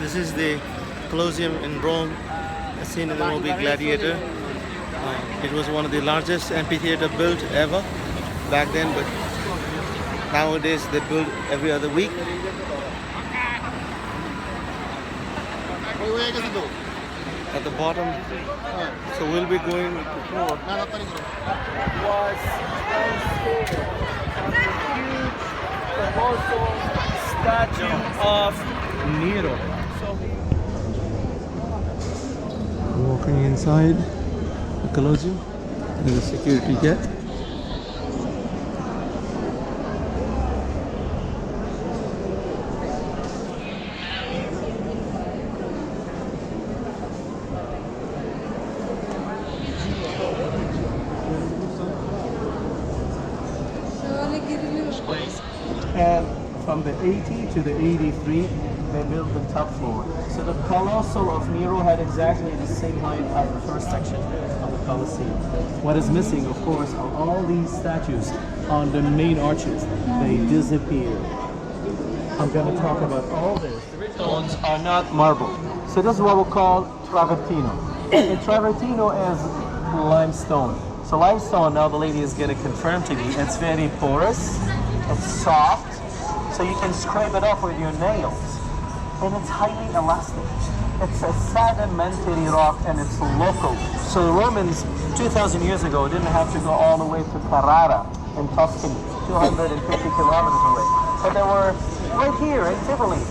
This is the Colosseum in Rome, as seen in the movie Gladiator. It was one of the largest amphitheater built ever back then, but nowadays they build every other week. At the bottom, so we'll be going to tour. Was transformed on the huge colossal statue of Nero. So walking inside the Colosseum, there's a security jet. And from the 80 to the 83, they built the top floor. So the Colossal of Nero had exactly the same height as the first section of the Colosseum. What is missing, of course, are all these statues on the main arches. They disappear. I'm going to talk about all this. The stones are not marble. So this is what we'll call travertino. And travertino is limestone. So limestone, now the lady is going to confirm to me, it's very porous. It's soft, so you can scrape it off with your nails. And it's highly elastic. It's a sedimentary rock and it's local. So the Romans, 2,000 years ago, didn't have to go all the way to Carrara in Tuscany, 250 kilometers away. But they were right here in Tivoli,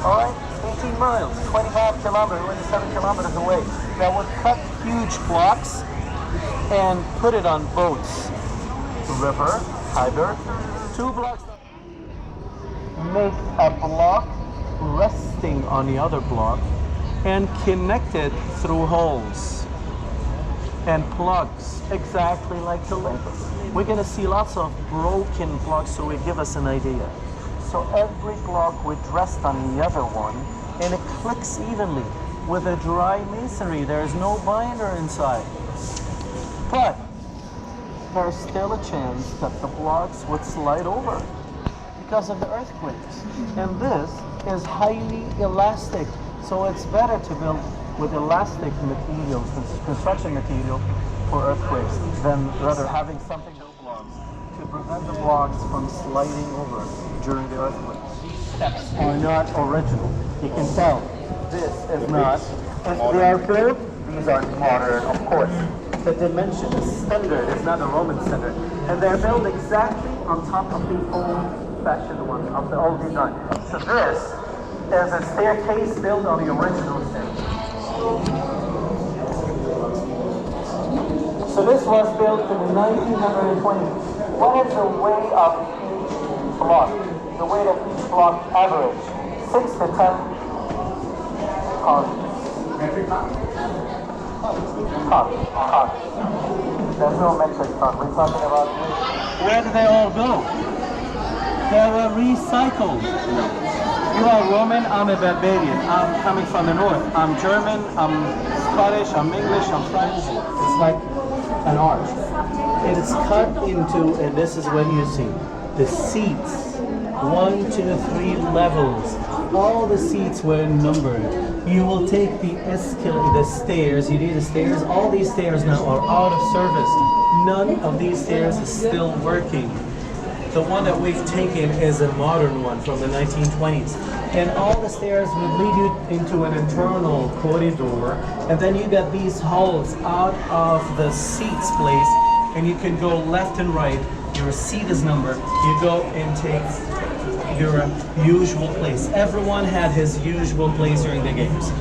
all right? 18 miles, 25 kilometers, 27 kilometers away. They would cut huge blocks and put it on boats. River, Tiber, 2 blocks, make a block resting on the other block and connect it through holes and plugs, exactly like the lake. We're going to see lots of broken blocks, so it give us an idea. So every block would rest on the other one and it clicks evenly. With a dry masonry, there's no binder inside. But there's still a chance that the blocks would slide over because of the earthquakes. And this is highly elastic, so it's better to build with elastic materials, construction material for earthquakes, than rather having something built blocks to prevent the blocks from sliding over during the earthquakes. These steps are not original. You can tell this is not. If they are built, these are modern, of course. The dimension is standard, it's not a Roman standard. And they're built exactly on top of the old-fashioned one, of the old design. So this is a staircase built on the original standard. So this was built in 1920. What is the weight of each block? The weight of each block average? 6 to 10 tons. Ton. There's no metric ton. We're talking about where did they all go? They were recycled. You are Roman, I'm a barbarian. I'm coming from the north. I'm German, I'm Scottish, I'm English, I'm French. It's like an arch. It is cut into, and this is what you see, the seats. 1, 2, 3 levels. All the seats were numbered. You will take the escalator, the stairs, you need the stairs. All these stairs now are out of service. None of these stairs is still working. The one that we've taken is a modern one from the 1920s. And all the stairs would lead you into an internal corridor. And then you get these halls out of the seats place. And you can go left and right. Your seat is numbered. You go and take your usual place. Everyone had his usual place during the games.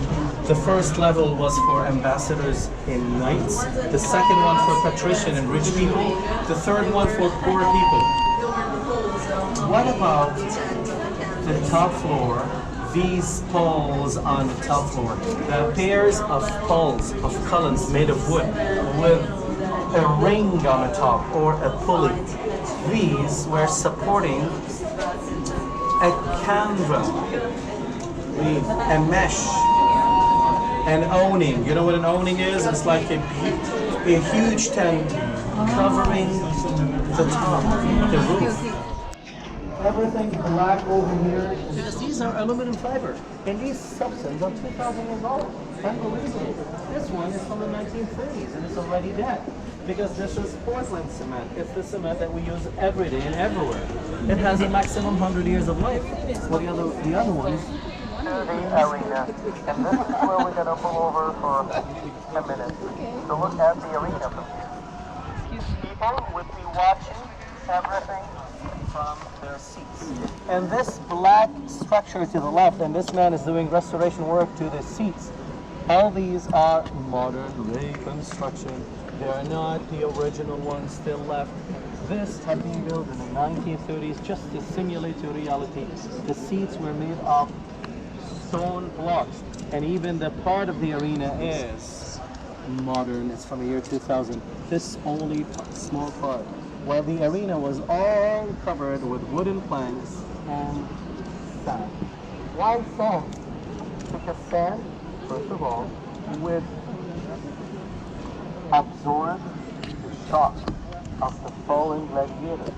The first level was for ambassadors and knights. The second one for patrician and rich people. The third one for poor people. What about the top floor? These poles on the top floor. The pairs of poles, of columns made of wood with a ring on the top or a pulley. These were supporting a canvas, a mesh, an awning. You know what an awning is? It's like a huge tent covering the top, the roof. everything black over here, because these are aluminum fiber. And these substances are 2,000 years old. Unbelievable. This one is from the 1930s and it's already dead. Because this is Portland cement. It's the cement that we use every day and everywhere. It has a maximum 100 years of life. Well, the other ones. To the arena. And this is where we're going to pull over for a minute to look at the arena from here. People would be watching everything From their seats. And this black structure to the left, and this man is doing restoration work to the seats. All these are modern reconstruction. They are not the original ones still left. This had been built in the 1930s just to simulate to reality. The seats were made of stone blocks, and even the part of the arena is modern. It's from the year 2000. This only small part. While the arena was all covered with wooden planks and sand. Why sand? Because sand, first of all, would absorb the shock of the falling gladiator.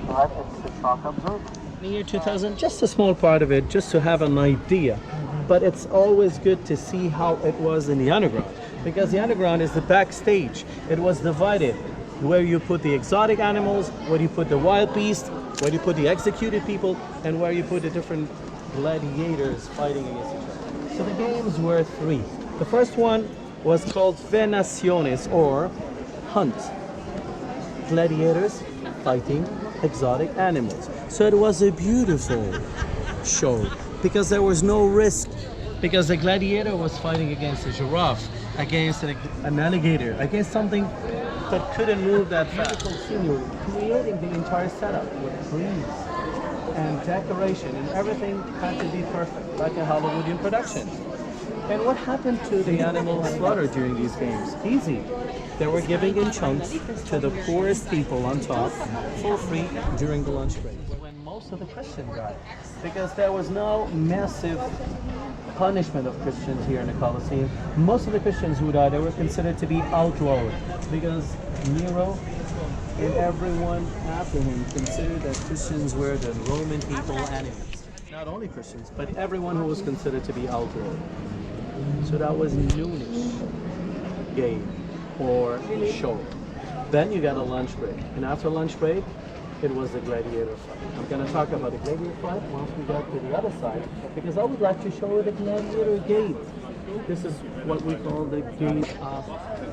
Right? It's the shock absorber. In the year 2000, just a small part of it, just to have an idea. But it's always good to see how it was in the underground, because the underground is the backstage. It was divided. Where you put the exotic animals, where you put the wild beasts, where you put the executed people, and where you put the different gladiators fighting against each other. So the games were three. The first one was called Venaciones, or Hunt. Gladiators fighting exotic animals. So it was a beautiful show, because there was no risk, because the gladiator was fighting against a giraffe, against an alligator, against something that couldn't move that fast. Scenery, creating the entire setup with trees and decoration, and everything had to be perfect, like a Hollywoodian production. And what happened to the animal slaughter during these games? Easy. They were giving in chunks to the poorest people on top for free during the lunch break. When most of the Christians died, because there was no massive punishment of Christians here in the Colosseum. Most of the Christians who died, they were considered to be outlawed, because Nero and everyone after him considered that Christians were the Roman people enemies. Not only Christians, but everyone who was considered to be outlawed. So that was noonish game or show. Then you got a lunch break, and after lunch break, it was the gladiator fight. I'm going to talk about the gladiator fight once we get to the other side, because I would like to show you the gladiator gate. This is what we call the gate of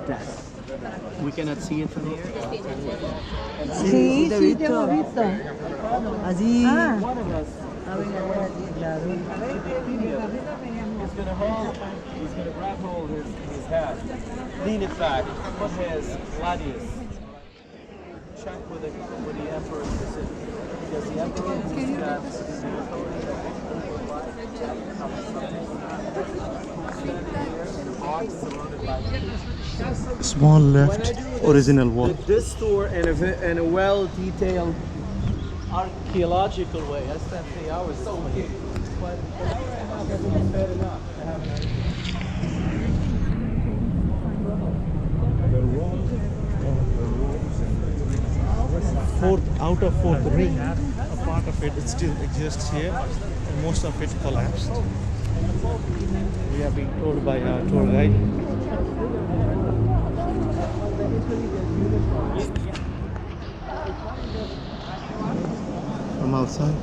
death. We cannot see it from here. Sí, sí, te hemos visto. Allí. One of us is going to hold, he's going to grab hold his hat, lean it back, put his gladius, check with the emperor's decision. Because the emperor who's got Small left, original wall. This tour in a well-detailed archaeological way. I spent 3 hours explaining, but hasn't fair enough to have an idea. Fourth out of fourth ring, a part of it still exists here, and most of it collapsed. We are being told by our tour guide. From outside.